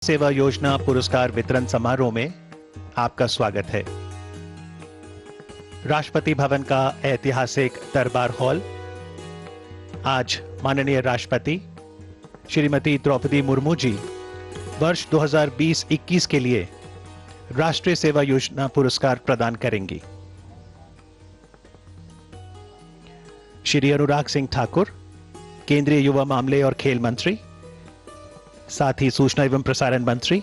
सेवा योजना पुरस्कार वितरण समारोह में आपका स्वागत है। राष्ट्रपति भवन का ऐतिहासिक दरबार हॉल आज माननीय राष्ट्रपति श्रीमती द्रौपदी मुर्मू जी वर्ष 2020-21 के लिए राष्ट्रीय सेवा योजना पुरस्कार प्रदान करेंगी। श्री अनुराग सिंह ठाकुर, केंद्रीय युवा मामले और खेल मंत्री, साथ ही सूचना एवं प्रसारण मंत्री,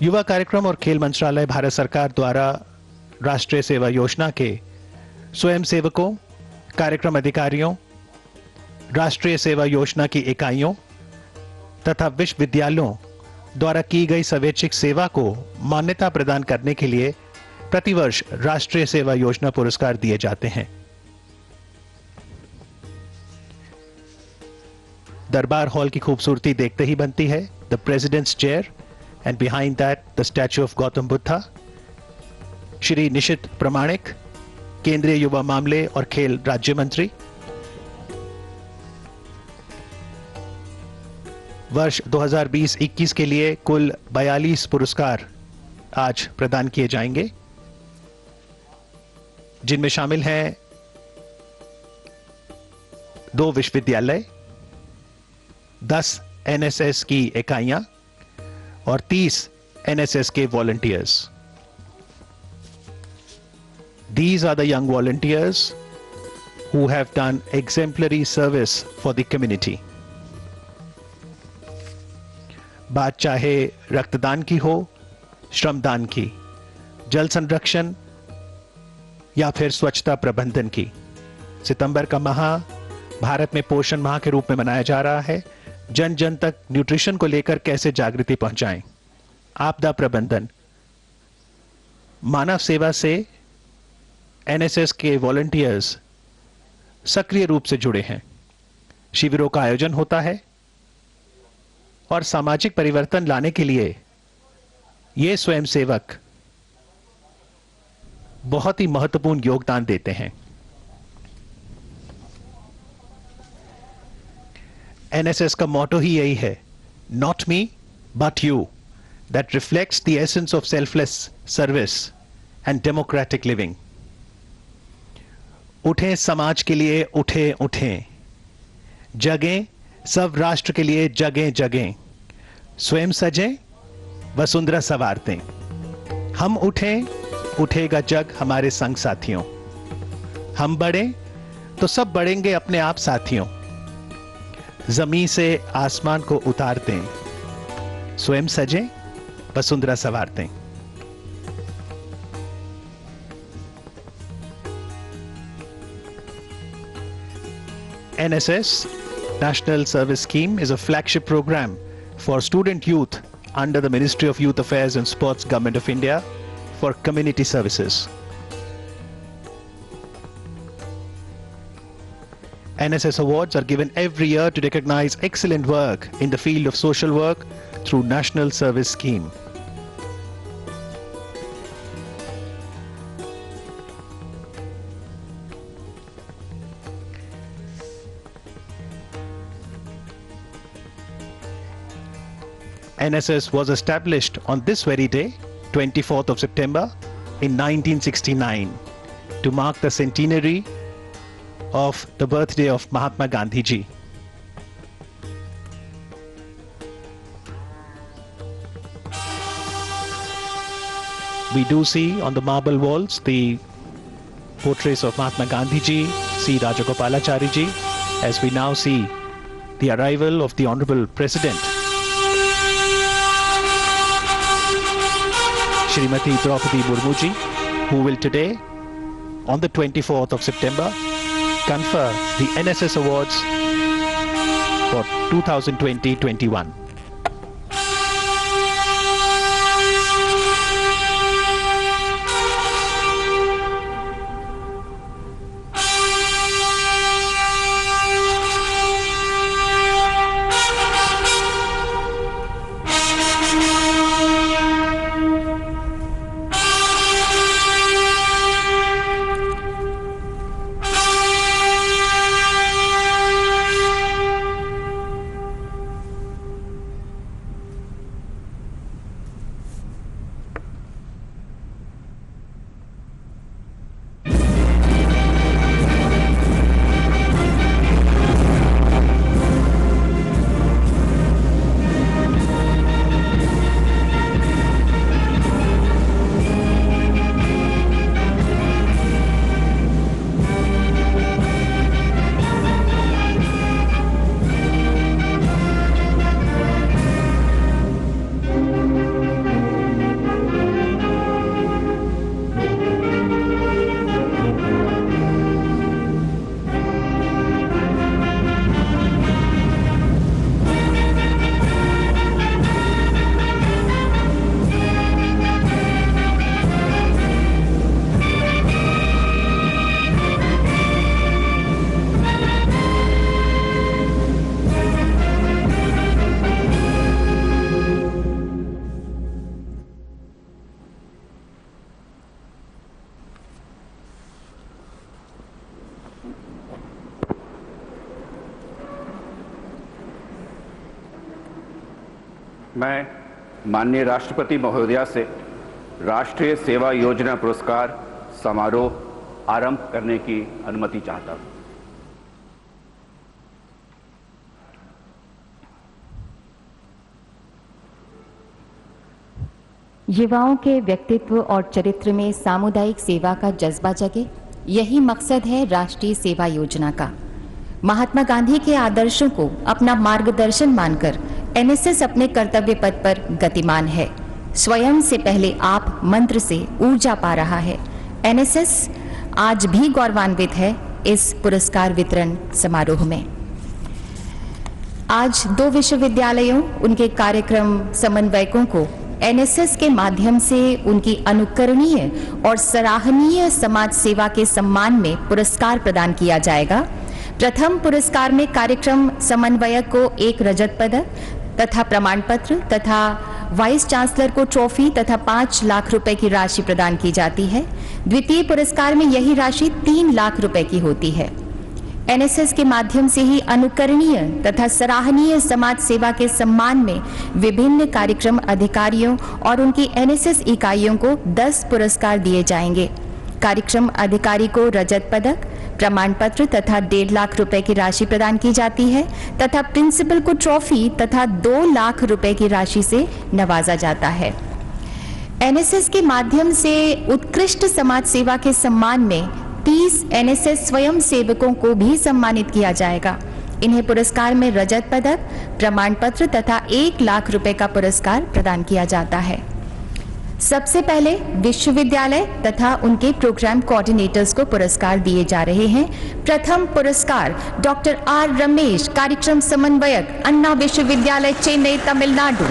युवा कार्यक्रम और खेल मंत्रालय भारत सरकार द्वारा राष्ट्रीय सेवा योजना के स्वयं सेवकों, कार्यक्रम अधिकारियों, राष्ट्रीय सेवा योजना की इकाइयों तथा विश्वविद्यालयों द्वारा की गई स्वैच्छिक सेवा को मान्यता प्रदान करने के लिए प्रतिवर्ष राष्ट्रीय सेवा योजना पुरस्कार दिए जाते हैं। दरबार हॉल की खूबसूरती देखते ही बनती है। The president's chair and behind that the statue of Gautam Buddha. Shri Nisith Pramanik, केंद्रीय युवा मामले और खेल राज्य मंत्री। वर्ष 2020-21 के लिए कुल 42 पुरस्कार आज प्रदान किए जाएंगे, जिनमें शामिल हैं 2 विश्वविद्यालय, 10 एनएसएस की इकाइयां और 30 एनएसएस के volunteers. These are the young volunteers who have done exemplary service for the community. बात चाहे रक्तदान की हो, श्रमदान की, जल संरक्षण या फिर स्वच्छता प्रबंधन की। सितंबर का माह भारत में पोषण माह के रूप में मनाया जा रहा है। जन जन तक न्यूट्रिशन को लेकर कैसे जागृति पहुंचाएं, आपदा प्रबंधन, मानव सेवा से एनएसएस के वॉलंटियर्स सक्रिय रूप से जुड़े हैं। शिविरों का आयोजन होता है और सामाजिक परिवर्तन लाने के लिए ये स्वयंसेवक बहुत ही महत्वपूर्ण योगदान देते हैं। एनएसएस का मोटो ही यही है, not me but you, that reflects the essence of selfless service and democratic living. उठें समाज के लिए, उठें उठें, जगें सब राष्ट्र के लिए, जगें जगें, स्वयं सजें वसुंधरा संवारते। हम उठें, उठेगा जग हमारे संग साथियों। हम बढ़ें तो सब बढ़ेंगे अपने आप साथियों। जमीन से आसमान को उतारते, स्वयं सजें Vasundhara संवारते। NSS, National Service Scheme, is a flagship program for student youth under the Ministry of Youth Affairs and Sports, Government of India, for community services. NSS awards are given every year to recognize excellent work in the field of social work through National Service Scheme. NSS was established on this very day, 24th of September in 1969, to mark the centenary of the birthday of Mahatma Gandhi ji. We do see on the marble walls the portraits of Mahatma Gandhi ji, C. Rajagopalachari ji, as we now see the arrival of the Honorable President Shrimati Draupadi Murmu ji, who will today, on the 24th of September, confer the NSS Awards for 2020-21. मैं माननीय राष्ट्रपति महोदया से राष्ट्रीय सेवा योजना पुरस्कार समारोह आरंभ करने की अनुमति चाहता हूं। युवाओं के व्यक्तित्व और चरित्र में सामुदायिक सेवा का जज्बा जगे, यही मकसद है राष्ट्रीय सेवा योजना का। महात्मा गांधी के आदर्शों को अपना मार्गदर्शन मानकर एनएसएस अपने कर्तव्य पथ पर गतिमान है। स्वयं से पहले आप मंत्र से ऊर्जा पा रहा है। एनएसएस आज भी गौरवान्वित है इस पुरस्कार वितरण समारोह में। आज 2 विश्वविद्यालयों, उनके कार्यक्रम समन्वयकों को एनएसएस के माध्यम से उनकी अनुकरणीय और सराहनीय समाज सेवा के सम्मान में पुरस्कार प्रदान किया जाएगा। प्रथम पुरस्कार में कार्यक्रम समन्वयक को 1 रजत पदक तथा प्रमाण पत्र तथा वाइस चांसलर को ट्रॉफी तथा 5 लाख रुपए की राशि प्रदान की जाती है। द्वितीय पुरस्कार में यही राशि 3 लाख रुपए की होती है। एनएसएस के माध्यम से ही अनुकरणीय तथा सराहनीय समाज सेवा के सम्मान में विभिन्न कार्यक्रम अधिकारियों और उनकी एनएसएस इकाइयों को 10 पुरस्कार दिए जाएंगे। कार्यक्रम अधिकारी को रजत पदक, प्रमाण पत्र तथा 1.5 लाख रुपए की राशि प्रदान की जाती है तथा प्रिंसिपल को ट्रॉफी तथा 2 लाख रुपए की राशि से नवाजा जाता है। एनएसएस के माध्यम से उत्कृष्ट समाज सेवा के सम्मान में 30 एनएसएस स्वयं सेवकों को भी सम्मानित किया जाएगा। इन्हें पुरस्कार में रजत पदक, प्रमाण पत्र तथा 1 लाख रुपए का पुरस्कार प्रदान किया जाता है। सबसे पहले विश्वविद्यालय तथा उनके प्रोग्राम कोऑर्डिनेटर्स को पुरस्कार दिए जा रहे हैं। प्रथम पुरस्कार डॉक्टर आर रमेश, कार्यक्रम समन्वयक, अन्ना विश्वविद्यालय, चेन्नई, तमिलनाडु।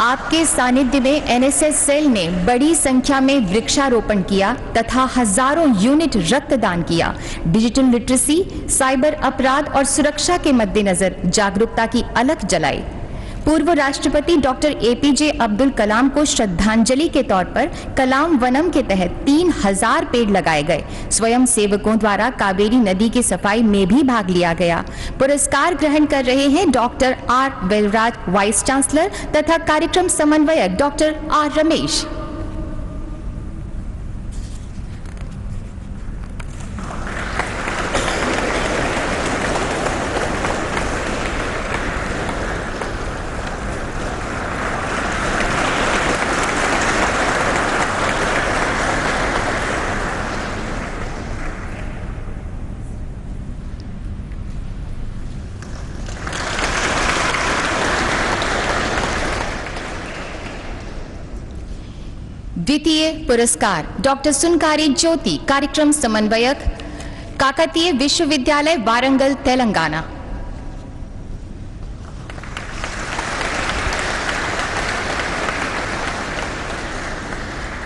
आपके सानिध्य में एनएसएस सेल ने बड़ी संख्या में वृक्षारोपण किया तथा हजारों यूनिट रक्तदान किया। डिजिटल लिटरेसी, साइबर अपराध और सुरक्षा के मद्देनजर जागरूकता की अलख जलाई। पूर्व राष्ट्रपति डॉक्टर एपीजे अब्दुल कलाम को श्रद्धांजलि के तौर पर कलाम वनम के तहत 3000 पेड़ लगाए गए। स्वयं सेवकों द्वारा कावेरी नदी की सफाई में भी भाग लिया गया। पुरस्कार ग्रहण कर रहे हैं doctor R Velraj, vice chancellor तथा कार्यक्रम समन्वयक डॉक्टर आर रमेश। द्वितीय पुरस्कार डॉक्टर सुनकारी ज्योति, कार्यक्रम समन्वयक, काकतीय विश्वविद्यालय, वारंगल, तेलंगाना।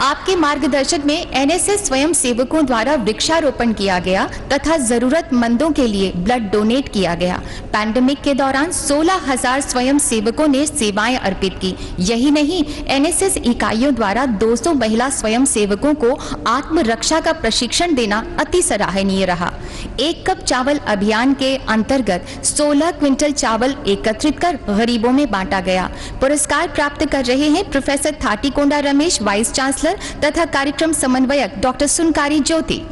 आपके मार्गदर्शन में एनएसएस स्वयं सेवकों द्वारा वृक्षारोपण किया गया तथा जरूरतमंदों के लिए ब्लड डोनेट किया गया। पैंडेमिक के दौरान 16,000 स्वयं सेवकों ने सेवाएं अर्पित की। यही नहीं, एनएसएस इकाइयों द्वारा 200 महिला स्वयं सेवकों को आत्मरक्षा का प्रशिक्षण देना अति सराहनीय रहा। 1 कप चावल अभियान के अंतर्गत 16 क्विंटल चावल एकत्रित कर गरीबों में बांटा गया। पुरस्कार प्राप्त कर रहे हैं प्रोफेसर थाटीकोंडा रमेश, वाइस चांसलर तथा कार्यक्रम समन्वयक डॉक्टर सुनकारी ज्योति।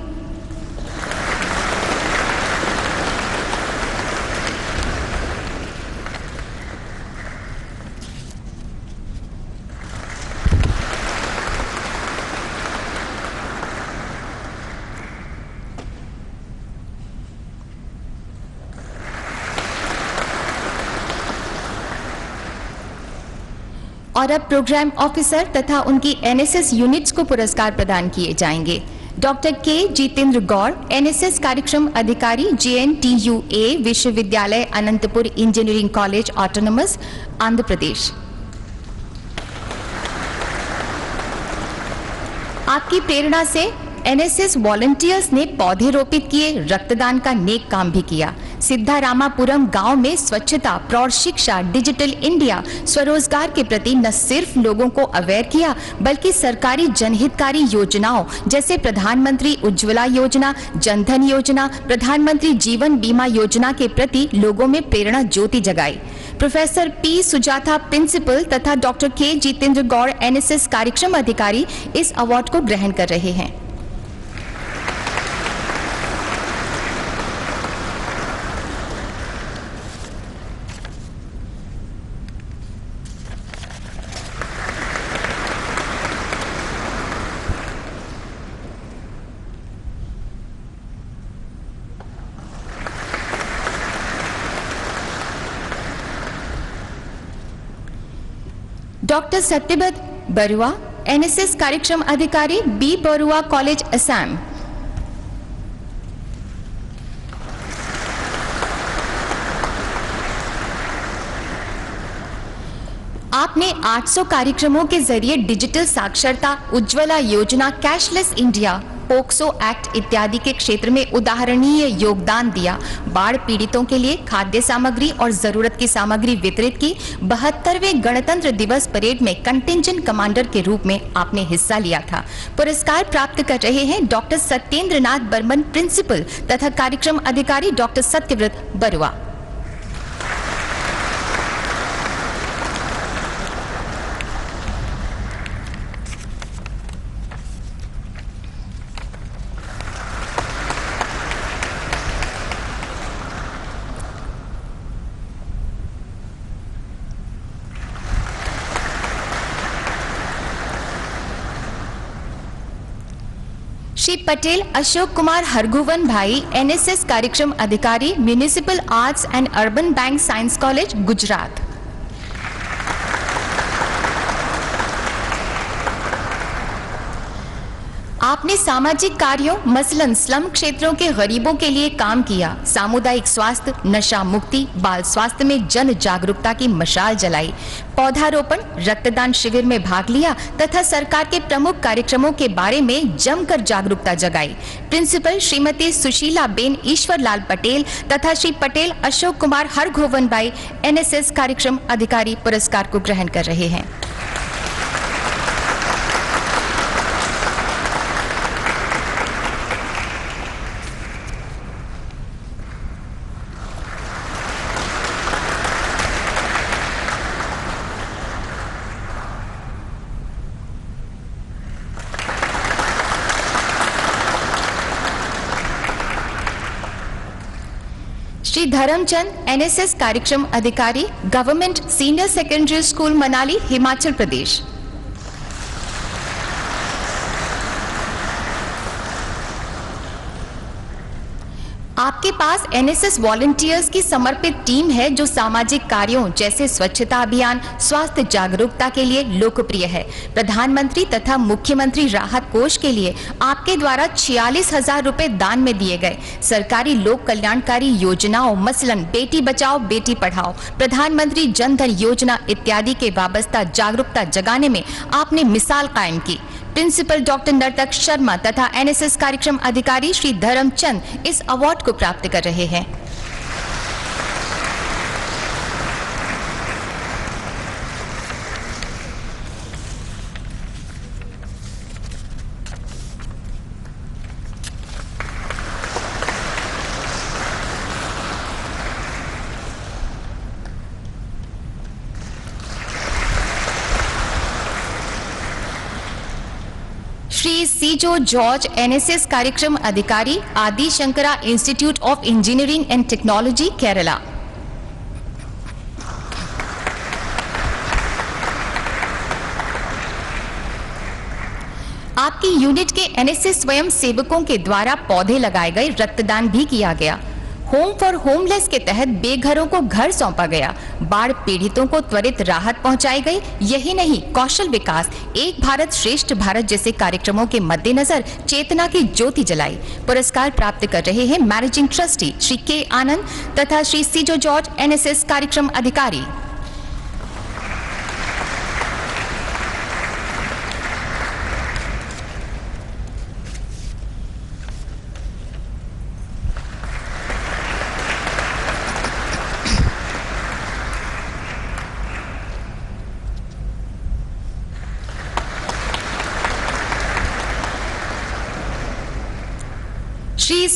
और अब प्रोग्राम ऑफिसर तथा उनकी एनएसएस यूनिट्स को पुरस्कार प्रदान किए जाएंगे। डॉक्टर के जितेंद्र गौड़, एनएसएस कार्यक्रम अधिकारी, जेएनटीयूए विश्वविद्यालय, Anantapur engineering college, autonomous, Andhra Pradesh. आपकी प्रेरणा से एनएसएस वॉलंटियर्स ने पौधे रोपित किए, रक्तदान का नेक काम भी किया। सिद्धारामापुरम गांव में स्वच्छता, प्रौढ़ शिक्षा, डिजिटल इंडिया, स्वरोजगार के प्रति न सिर्फ लोगों को अवेयर किया, बल्कि सरकारी जनहितकारी योजनाओं जैसे प्रधानमंत्री उज्ज्वला योजना, जनधन योजना, प्रधानमंत्री जीवन बीमा योजना के प्रति लोगों में प्रेरणा ज्योति जगाई। प्रोफेसर पी सुजाता प्रिंसिपल तथा डॉक्टर के जितेंद्र गौड़ एनएसएस कार्यक्रम अधिकारी इस अवार्ड को ग्रहण कर रहे हैं। डॉक्टर सत्यव्रत बरुआ एनएसएस कार्यक्रम अधिकारी, बी बरुआ कॉलेज, असम। आपने 800 कार्यक्रमों के जरिए डिजिटल साक्षरता, उज्ज्वला योजना, कैशलेस इंडिया, पोक्सो एक्ट इत्यादि के क्षेत्र में उदाहरणीय योगदान दिया। बाढ़ पीड़ितों के लिए खाद्य सामग्री और जरूरत की सामग्री वितरित की। 72वें गणतंत्र दिवस परेड में कंटिंजेंट कमांडर के रूप में आपने हिस्सा लिया था। पुरस्कार प्राप्त कर रहे हैं डॉक्टर सत्येंद्र नाथ बर्मन प्रिंसिपल तथा कार्यक्रम अधिकारी डॉक्टर सत्यव्रत बरुआ। श्री पटेल अशोक कुमार हरगोवन भाई एनएसएस कार्यक्रम अधिकारी, municipal arts and urban bank science college, Gujarat. आपने सामाजिक कार्यों मसलन स्लम क्षेत्रों के गरीबों के लिए काम किया। सामुदायिक स्वास्थ्य, नशा मुक्ति, बाल स्वास्थ्य में जन जागरूकता की मशाल जलाई। पौधारोपण, रक्तदान शिविर में भाग लिया तथा सरकार के प्रमुख कार्यक्रमों के बारे में जमकर जागरूकता जगाई। प्रिंसिपल श्रीमती सुशीला बेन ईश्वरलाल पटेल तथा श्री पटेल अशोक कुमार हरगोवन भाई एनएसएस कार्यक्रम अधिकारी पुरस्कार को ग्रहण कर रहे हैं। श्री धर्मचंद एनएसएस कार्यक्रम अधिकारी, government senior secondary school, Manali, Himachal Pradesh. आपके पास एनएसएस वॉलंटियर्स की समर्पित टीम है जो सामाजिक कार्यों जैसे स्वच्छता अभियान, स्वास्थ्य जागरूकता के लिए लोकप्रिय है। प्रधानमंत्री तथा मुख्यमंत्री राहत कोष के लिए आपके द्वारा 46,000 रुपए दान में दिए गए। सरकारी लोक कल्याणकारी योजनाओं मसलन बेटी बचाओ बेटी पढ़ाओ, प्रधानमंत्री जनधन योजना इत्यादि के वाबस्ता जागरूकता जगाने में आपने मिसाल कायम की। प्रिंसिपल डॉक्टर नर्तक शर्मा तथा एनएसएस कार्यक्रम अधिकारी श्री धर्मचंद इस अवार्ड को प्राप्त कर रहे हैं। श्री सीजो जॉर्ज एनएसएस कार्यक्रम अधिकारी, आदि Shankara institute of engineering and technology, Kerala. आपकी यूनिट के एनएसएस स्वयं सेवकों के द्वारा पौधे लगाए गए, रक्तदान भी किया गया। होम फॉर होमलेस के तहत बेघरों को घर सौंपा गया। बाढ़ पीड़ितों को त्वरित राहत पहुंचाई गई। यही नहीं, कौशल विकास, एक भारत श्रेष्ठ भारत जैसे कार्यक्रमों के मद्देनजर चेतना की ज्योति जलाई। पुरस्कार प्राप्त कर रहे हैं मैनेजिंग ट्रस्टी श्री के आनंद तथा श्री सीजो जॉर्ज एनएसएस कार्यक्रम अधिकारी।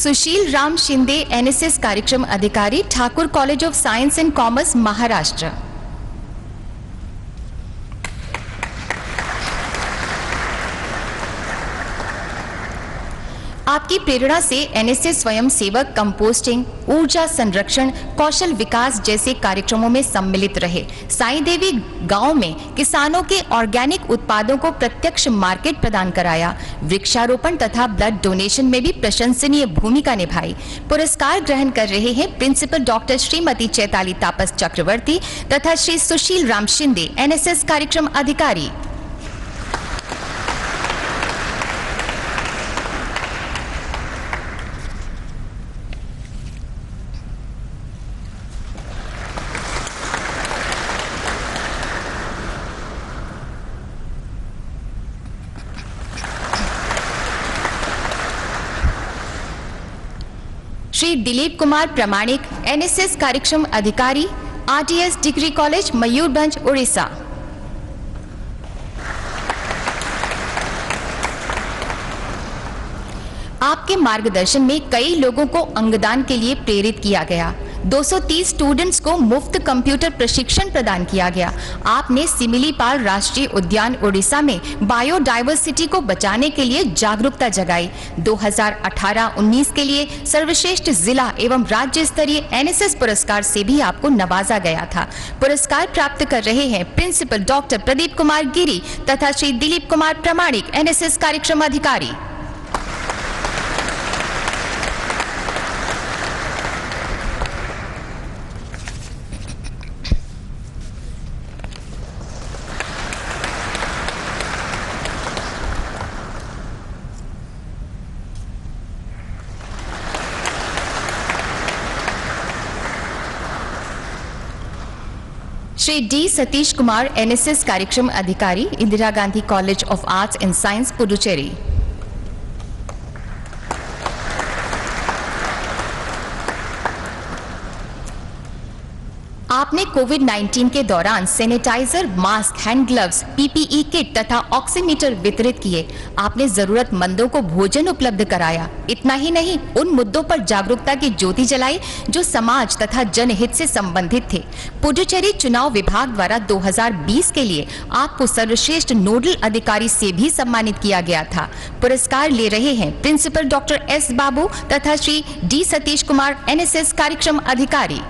सुशील राम शिंदे, एनएसएस कार्यक्रम अधिकारी, Thakur college of Science and commerce, Maharashtra. आपकी प्रेरणा से एनएसएस स्वयं सेवक कंपोस्टिंग, ऊर्जा संरक्षण, कौशल विकास जैसे कार्यक्रमों में सम्मिलित रहे। साई देवी गांव में किसानों के ऑर्गेनिक उत्पादों को प्रत्यक्ष मार्केट प्रदान कराया। वृक्षारोपण तथा ब्लड डोनेशन में भी प्रशंसनीय भूमिका निभाई। पुरस्कार ग्रहण कर रहे हैं प्रिंसिपल डॉक्टर श्रीमती चैताली तापस चक्रवर्ती तथा श्री सुशील राम शिंदे, एनएसएस कार्यक्रम अधिकारी। श्री दिलीप कुमार प्रमाणिक, एनएसएस कार्यक्रम अधिकारी, RTS degree college, Mayurbhanj, Orissa. आपके मार्गदर्शन में कई लोगों को अंगदान के लिए प्रेरित किया गया। 230 स्टूडेंट्स को मुफ्त कंप्यूटर प्रशिक्षण प्रदान किया गया। आपने सिमिलीपाल राष्ट्रीय उद्यान उड़ीसा में बायोडायवर्सिटी को बचाने के लिए जागरूकता जगाई। 2018-19 के लिए सर्वश्रेष्ठ जिला एवं राज्य स्तरीय एनएसएस पुरस्कार से भी आपको नवाजा गया था। पुरस्कार प्राप्त कर रहे हैं प्रिंसिपल डॉक्टर प्रदीप कुमार गिरी तथा श्री दिलीप कुमार प्रमाणिक, एनएसएस कार्यक्रम अधिकारी। श्री डी सतीश कुमार, एनएसएस कार्यक्रम अधिकारी, Indira Gandhi college of arts and science, Puducherry. आपने कोविड-19 के दौरान sanitizer, mask, hand gloves, PPE kit तथा ऑक्सीमीटर वितरित किए। आपने जरूरतमंदों को भोजन उपलब्ध कराया। इतना ही नहीं, उन मुद्दों पर जागरूकता की ज्योति जलाई जो समाज तथा जनहित से संबंधित थे। पुडुचेरी चुनाव विभाग द्वारा 2020 के लिए आपको सर्वश्रेष्ठ नोडल अधिकारी से भी सम्मानित किया गया था। पुरस्कार ले रहे हैं प्रिंसिपल डॉक्टर एस बाबू तथा श्री डी सतीश कुमार, एनएसएस कार्यक्रम अधिकारी।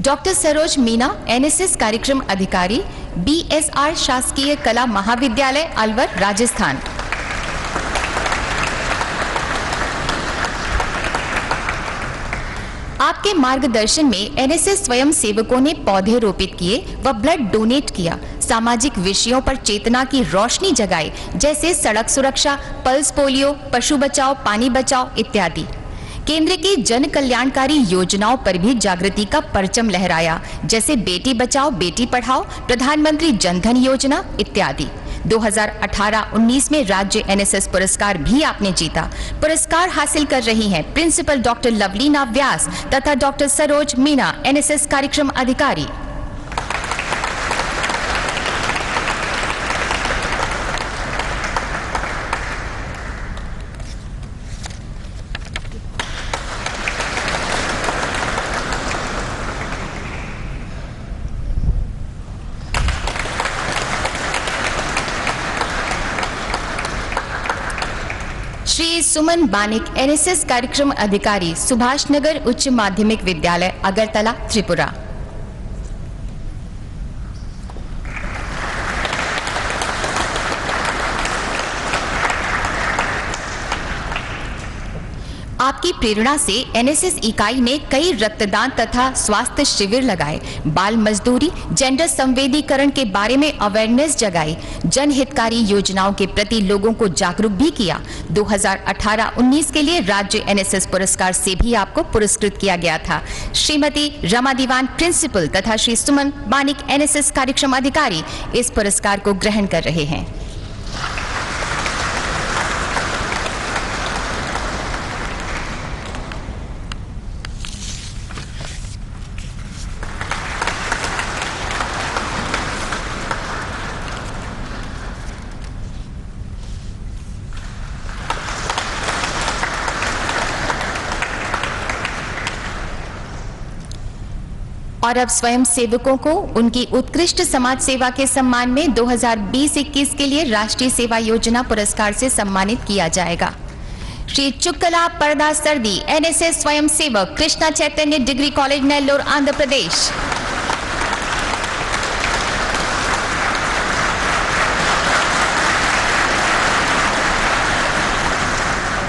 डॉक्टर सरोज मीना, एनएसएस कार्यक्रम अधिकारी, बीएसआर शासकीय कला महाविद्यालय, अलवर, राजस्थान। आपके मार्गदर्शन में एनएसएस स्वयं सेवकों ने पौधे रोपित किए व ब्लड डोनेट किया। सामाजिक विषयों पर चेतना की रोशनी जगाई, जैसे सड़क सुरक्षा, पल्स पोलियो, पशु बचाओ, पानी बचाओ इत्यादि। केंद्र की जन कल्याणकारी योजनाओं पर भी जागृति का परचम लहराया, जैसे बेटी बचाओ बेटी पढ़ाओ, प्रधानमंत्री जनधन योजना इत्यादि। 2018-19 में राज्य एनएसएस पुरस्कार भी आपने जीता। पुरस्कार हासिल कर रही हैं प्रिंसिपल डॉक्टर लवलीना व्यास तथा डॉक्टर सरोज मीना, एनएसएस कार्यक्रम अधिकारी। श्री सुमन बानिक, एनएसएस कार्यक्रम अधिकारी, सुभाष नगर उच्च माध्यमिक विद्यालय, अगरतला, त्रिपुरा। आपकी प्रेरणा से एनएसएस इकाई ने कई रक्तदान तथा स्वास्थ्य शिविर लगाए, बाल मजदूरी, जेंडर संवेदीकरण के बारे में अवेयरनेस जगाई, जनहितकारी योजनाओं के प्रति लोगों को जागरूक भी किया। 2018-19 के लिए राज्य एनएसएस पुरस्कार से भी आपको पुरस्कृत किया गया था। श्रीमती रमा दीवान प्रिंसिपल तथा श्री सुमन बानिक एनएसएस कार्यक्रम अधिकारी इस पुरस्कार को ग्रहण कर रहे हैं। और अब स्वयं सेवकों को उनकी उत्कृष्ट समाज सेवा के सम्मान में 2020-21 के लिए राष्ट्रीय सेवा योजना पुरस्कार से सम्मानित किया जाएगा। श्री चुक्कला परदा सर्दी एनएसएस स्वयं सेवक, कृष्णा चैतन्य डिग्री कॉलेज, नेल्लोर, आंध्र प्रदेश।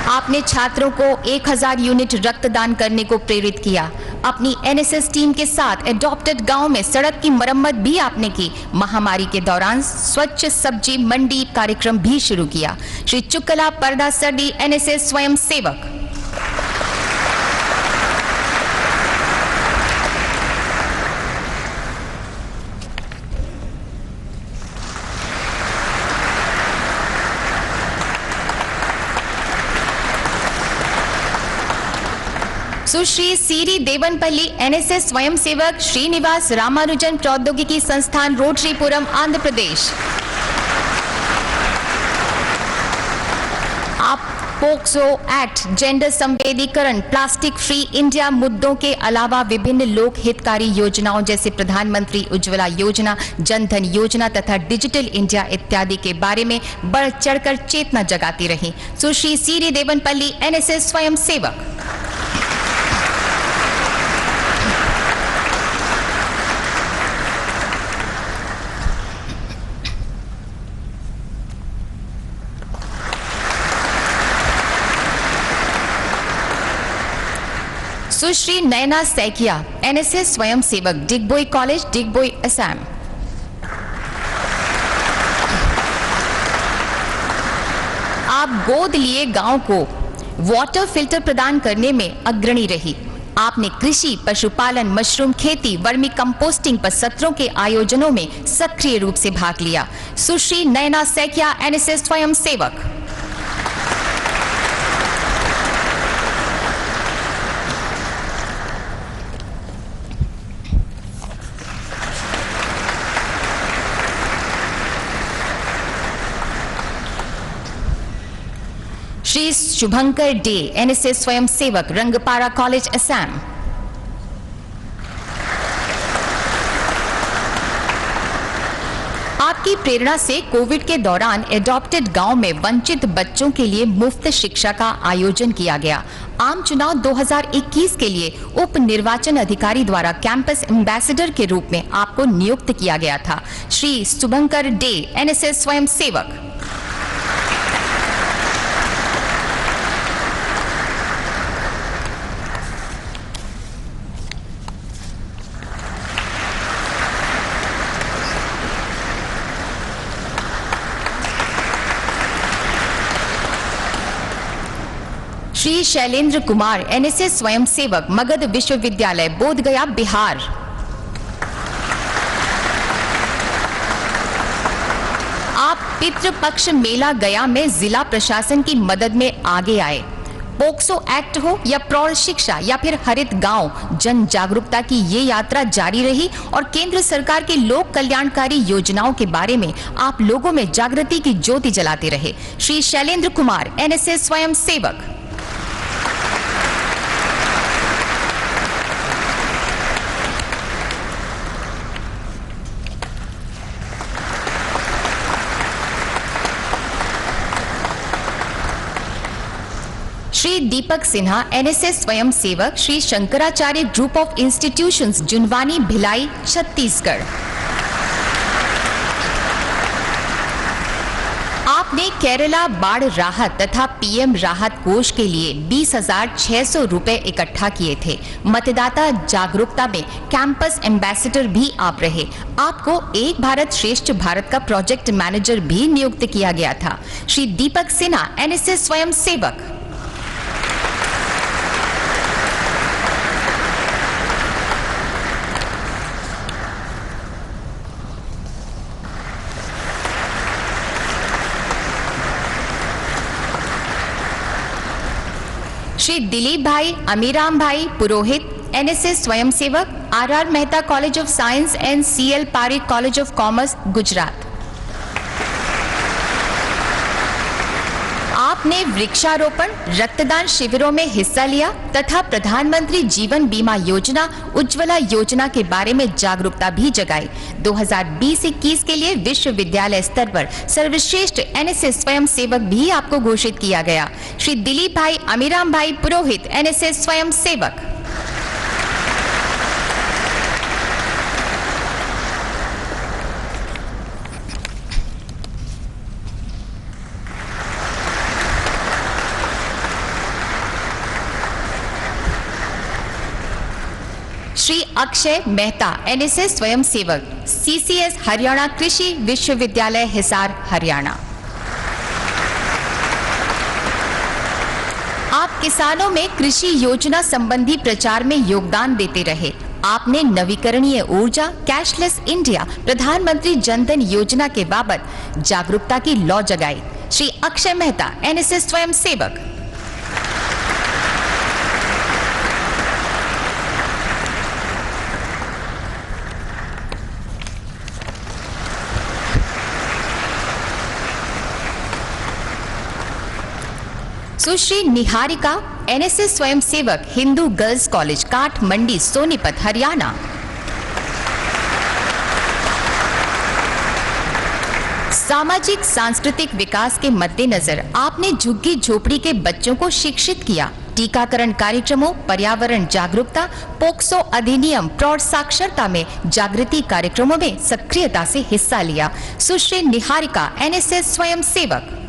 आपने छात्रों को 1000 यूनिट रक्तदान करने को प्रेरित किया। अपनी एनएसएस टीम के साथ एडॉप्टेड गांव में सड़क की मरम्मत भी आपने की। महामारी के दौरान स्वच्छ सब्जी मंडी कार्यक्रम भी शुरू किया। श्री चुक्कला परदा सर्दी एनएसएस स्वयं सेवक। सुश्री सीरी देवनपल्ली एनएसएस स्वयं सेवक, श्रीनिवास रामानुजन प्रौद्योगिकी संस्थान, रोटरीपुरम, आंध्र प्रदेश। आप पोक्सो एक्ट, जेंडर संवेदीकरण, प्लास्टिक फ्री इंडिया मुद्दों के अलावा विभिन्न लोक हितकारी योजनाओं जैसे प्रधानमंत्री उज्ज्वला योजना, जनधन योजना तथा डिजिटल इंडिया इत्यादि के बारे में बढ़ चढ़कर चेतना जगाती रही। सुश्री सीरी देवनपल्ली एनएसएस स्वयं सेवक। सुश्री नयना सैकिया एनएसएस स्वयं सेवक, डिगबोई कॉलेज, डिगबोई, असम। आप गोद लिए गांव को वाटर फिल्टर प्रदान करने में अग्रणी रही। आपने कृषि, पशुपालन, मशरूम खेती, वर्मी कंपोस्टिंग पर सत्रों के आयोजनों में सक्रिय रूप से भाग लिया। सुश्री नयना सैकिया एनएसएस स्वयं सेवक। श्री शुभंकर डे एनएसएस स्वयं सेवक, रंगपारा कॉलेज, असम। आपकी प्रेरणा से कोविड के दौरान एडॉप्टेड गांव में वंचित बच्चों के लिए मुफ्त शिक्षा का आयोजन किया गया। आम चुनाव 2021 के लिए उप निर्वाचन अधिकारी द्वारा कैंपस एम्बेसडर के रूप में आपको नियुक्त किया गया था। श्री शुभंकर डे एनएसएस स्वयं सेवक। श्री शैलेंद्र कुमार एनएसएस स्वयं सेवक, मगध विश्वविद्यालय, बोधगया, बिहार। आप पितृपक्ष मेला गया में जिला प्रशासन की मदद में आगे आए। पोक्सो एक्ट हो या प्रौढ़ शिक्षा या फिर हरित गांव, जन जागरूकता की ये यात्रा जारी रही और केंद्र सरकार की लोक कल्याणकारी योजनाओं के बारे में आप लोगों में जागृति की ज्योति जलाते रहे। श्री शैलेंद्र कुमार एनएसएस स्वयं सेवक। श्री दीपक सिन्हा एनएसएस स्वयं सेवक, Shri Shankaracharya group of institutions, Junwani, Bhilai, Chhattisgarh. आप आपने केरला बाढ़ राहत तथा पीएम राहत कोष के लिए 20,600 रुपए इकट्ठा किए थे। मतदाता जागरूकता में कैंपस एम्बेसडर भी आप रहे। आपको एक भारत श्रेष्ठ भारत का प्रोजेक्ट मैनेजर भी नियुक्त किया गया था। श्री दीपक सिन्हा, एनएसएस स्वयं सेवक। श्री दिलीप भाई अमीराम भाई पुरोहित, एनएसएस स्वयंसेवक, RR Mehta College of Science and CL Parikh College of Commerce, Gujarat. आपने वृक्षारोपण, रक्तदान शिविरों में हिस्सा लिया तथा प्रधानमंत्री जीवन बीमा योजना, उज्ज्वला योजना के बारे में जागरूकता भी जगाई। 2020-21 के लिए विश्वविद्यालय स्तर पर सर्वश्रेष्ठ एनएसएस स्वयं सेवक भी आपको घोषित किया गया। श्री दिलीप भाई अमीराम भाई पुरोहित, एनएसएस स्वयं सेवक। श्री अक्षय मेहता, एनएसएस स्वयं सेवक, सीसीएस हरियाणा कृषि विश्वविद्यालय हिसार, हरियाणा। आप किसानों में कृषि योजना संबंधी प्रचार में योगदान देते रहे। आपने नवीकरणीय ऊर्जा, कैशलेस इंडिया, प्रधानमंत्री जनधन योजना के बाबत जागरूकता की लौ जगाई। श्री अक्षय मेहता, एनएसएस स्वयं सेवक। सुश्री निहारिका, एनएसएस स्वयं सेवक, हिंदू गर्ल्स कॉलेज, काठमंडी, सोनीपत, हरियाणा। सामाजिक सांस्कृतिक विकास के मद्देनजर आपने झुग्गी झोपड़ी के बच्चों को शिक्षित किया। टीकाकरण कार्यक्रमों, पर्यावरण जागरूकता, पोक्सो अधिनियम, प्रौढ़ साक्षरता में जागृति कार्यक्रमों में सक्रियता से हिस्सा लिया। सुश्री निहारिका, एनएसएस स्वयं सेवक।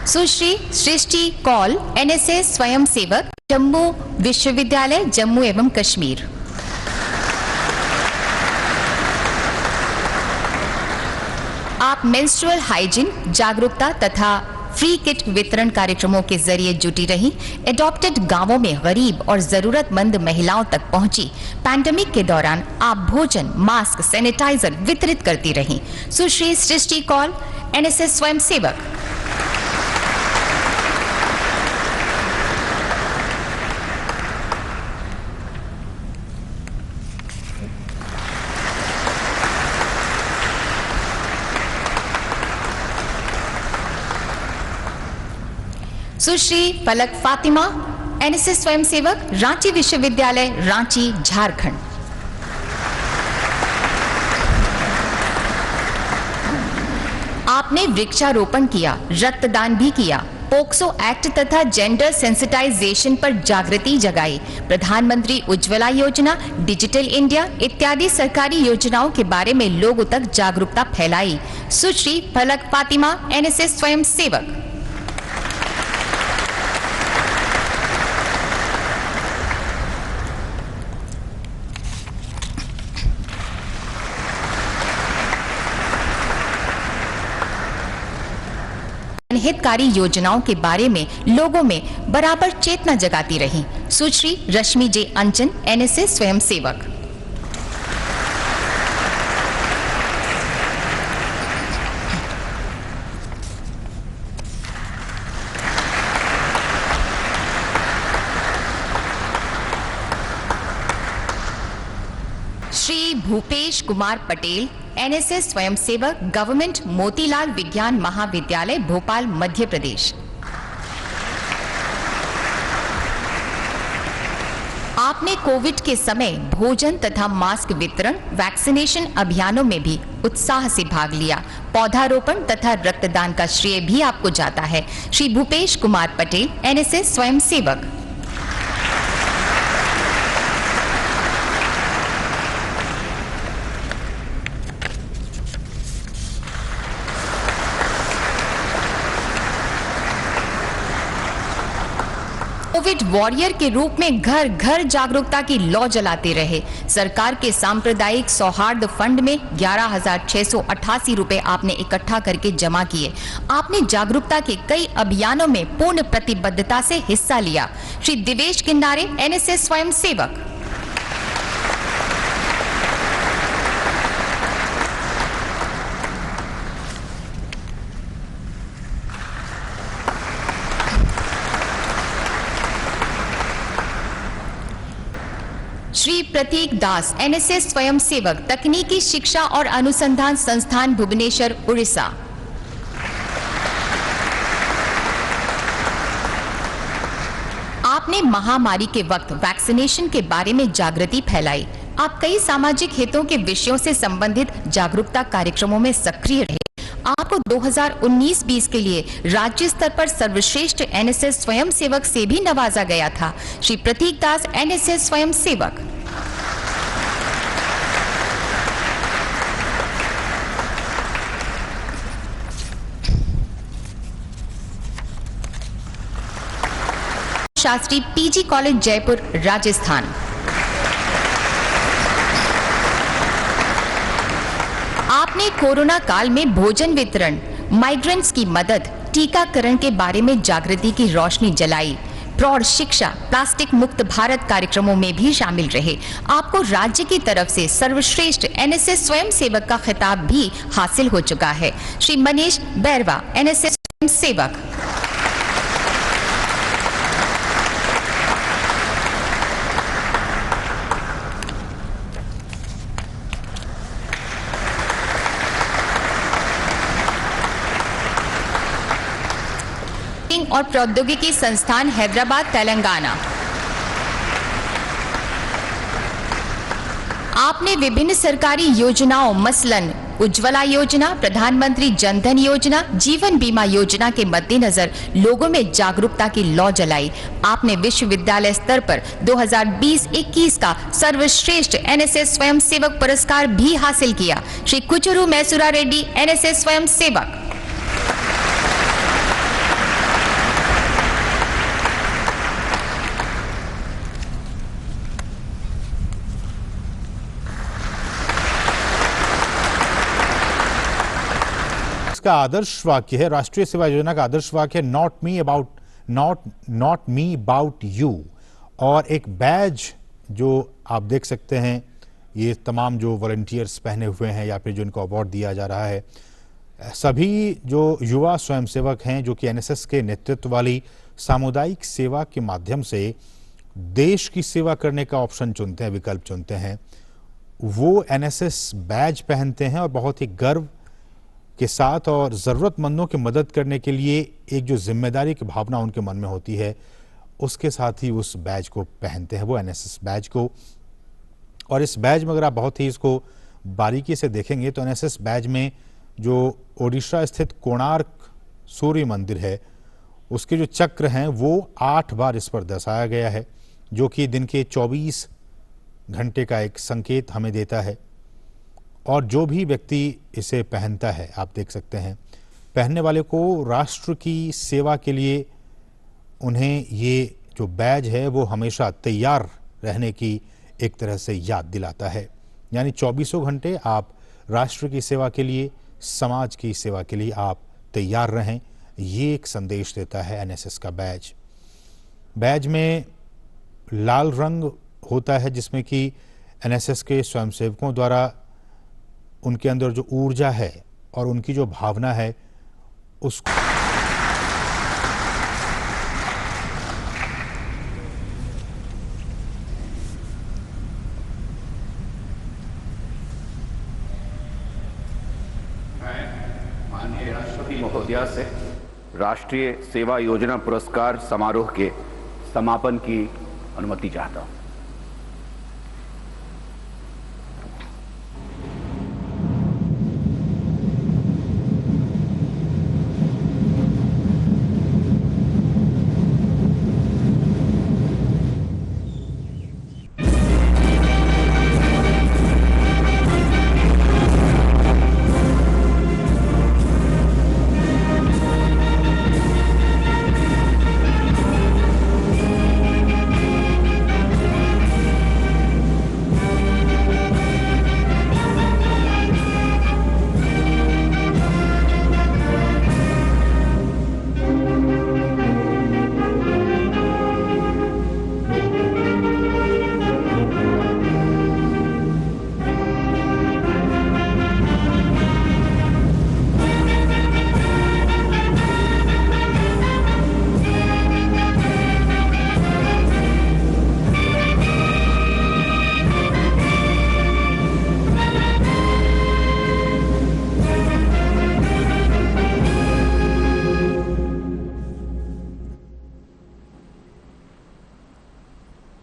सुश्री सृष्टि कौल, एनएसएस स्वयं सेवक, जम्मू विश्वविद्यालय, जम्मू एवं कश्मीर। आप मेंस्ट्रुअल हाइजीन, जागरूकता तथा फ्री किट वितरण कार्यक्रमों के जरिए जुटी रही। एडॉप्टेड गांवों में गरीब और जरूरतमंद महिलाओं तक पहुंची। पैंडेमिक के दौरान आप भोजन, मास्क, सैनिटाइजर वितरित करती रही। सुश्री सृष्टि कौल, एनएसएस स्वयं सेवक। सुश्री फलक फातिमा, एनएसएस स्वयं सेवक, रांची विश्वविद्यालय, रांची, झारखंड। आपने वृक्षारोपण किया, रक्तदान भी किया, पोक्सो एक्ट तथा जेंडर सेंसिटाइजेशन पर जागृति जगाई। प्रधानमंत्री उज्ज्वला योजना, डिजिटल इंडिया इत्यादि सरकारी योजनाओं के बारे में लोगों तक जागरूकता फैलाई। सुश्री फलक फातिमा, एनएसएस स्वयं सेवक। हितकारी योजनाओं के बारे में लोगों में बराबर चेतना जगाती रही। सुश्री रश्मि जे अंजन, एनएसएस स्वयं सेवक। श्री भूपेश कुमार पटेल, एनएसएस स्वयं सेवक, गवर्नमेंट मोतीलाल विज्ञान महाविद्यालय, भोपाल, मध्य प्रदेश। आपने कोविड के समय भोजन तथा मास्क वितरण, वैक्सीनेशन अभियानों में भी उत्साह से भाग लिया। पौधारोपण तथा रक्तदान का श्रेय भी आपको जाता है। श्री भूपेश कुमार पटेल, एनएसएस स्वयंसेवक। कोविड वॉरियर के रूप में घर घर जागरूकता की लौ जलाते रहे। सरकार के सांप्रदायिक सौहार्द फंड में 11,688 रुपए आपने इकट्ठा करके जमा किए। आपने जागरूकता के कई अभियानों में पूर्ण प्रतिबद्धता से हिस्सा लिया। श्री दिवेश किन्नारे, एनएसएस स्वयंसेवक। श्री प्रतीक दास, एनएसएस स्वयंसेवक, तकनीकी शिक्षा और अनुसंधान संस्थान भुवनेश्वर, उड़ीसा। आपने महामारी के वक्त वैक्सीनेशन के बारे में जागृति फैलाई। आप कई सामाजिक हितों के विषयों से संबंधित जागरूकता कार्यक्रमों में सक्रिय रहे। आपको 2019-20 के लिए राज्य स्तर पर सर्वश्रेष्ठ एनएसएस स्वयंसेवक से भी नवाजा गया था। श्री प्रतीक दास, एनएसएस स्वयंसेवक। Shastri, PG college, Jaipur, Rajasthan. आपने कोरोना काल में भोजन वितरण, माइग्रेंट्स की मदद, टीकाकरण के बारे में जागृति की रोशनी जलाई। प्रौढ़ शिक्षा, प्लास्टिक मुक्त भारत कार्यक्रमों में भी शामिल रहे। आपको राज्य की तरफ से सर्वश्रेष्ठ एनएसएस स्वयंसेवक का खिताब भी हासिल हो चुका है। श्री मनीष बैरवा, एनएसएस स्वयंसेवक। और प्रौद्योगिकी संस्थान हैदराबाद, तेलंगाना। आपने विभिन्न सरकारी योजनाओं मसलन उज्ज्वला योजना, प्रधानमंत्री जनधन योजना, जीवन बीमा योजना के मद्देनजर लोगों में जागरूकता की लौ जलाई। आपने विश्वविद्यालय स्तर पर 2020-21 का सर्वश्रेष्ठ एनएसएस स्वयंसेवक पुरस्कार भी हासिल किया। श्री कुचुरु मैसूरा रेड्डी, एनएसएस स्वयंसेवक। का आदर्श वाक्य है, राष्ट्रीय सेवा योजना का आदर्श वाक्य है, नॉट मी अबाउट यू। और एक बैज जो आप देख सकते हैं, ये तमाम जो वॉलंटियर्स पहने हुए हैं या फिर जो इनको अवार्ड दिया जा रहा है, सभी जो युवा स्वयंसेवक हैं जो कि एनएसएस के नेतृत्व वाली सामुदायिक सेवा के माध्यम से देश की सेवा करने का ऑप्शन चुनते हैं, विकल्प चुनते हैं, वो एनएसएस बैज पहनते हैं और बहुत ही गर्व के साथ और ज़रूरतमंदों की मदद करने के लिए एक जो जिम्मेदारी की भावना उनके मन में होती है, उसके साथ ही उस बैज को पहनते हैं, वो एनएसएस बैज को। और इस बैज में अगर आप बहुत ही इसको बारीकी से देखेंगे तो एनएसएस बैज में जो ओडिशा स्थित कोणार्क सूर्य मंदिर है, उसके जो चक्र हैं वो 8 बार इस पर दर्शाया गया है, जो कि दिन के 24 घंटे का एक संकेत हमें देता है। और जो भी व्यक्ति इसे पहनता है, आप देख सकते हैं, पहनने वाले को राष्ट्र की सेवा के लिए उन्हें ये जो बैज है वो हमेशा तैयार रहने की एक तरह से याद दिलाता है। यानी 24 घंटे आप राष्ट्र की सेवा के लिए, समाज की सेवा के लिए आप तैयार रहें, ये एक संदेश देता है एनएसएस का बैज। बैज में लाल रंग होता है जिसमें कि एनएसएस के स्वयंसेवकों द्वारा उनके अंदर जो ऊर्जा है और उनकी जो भावना है उसको माननीय राष्ट्रपति महोदया से राष्ट्रीय सेवा योजना पुरस्कार समारोह के समापन की अनुमति चाहता हूं।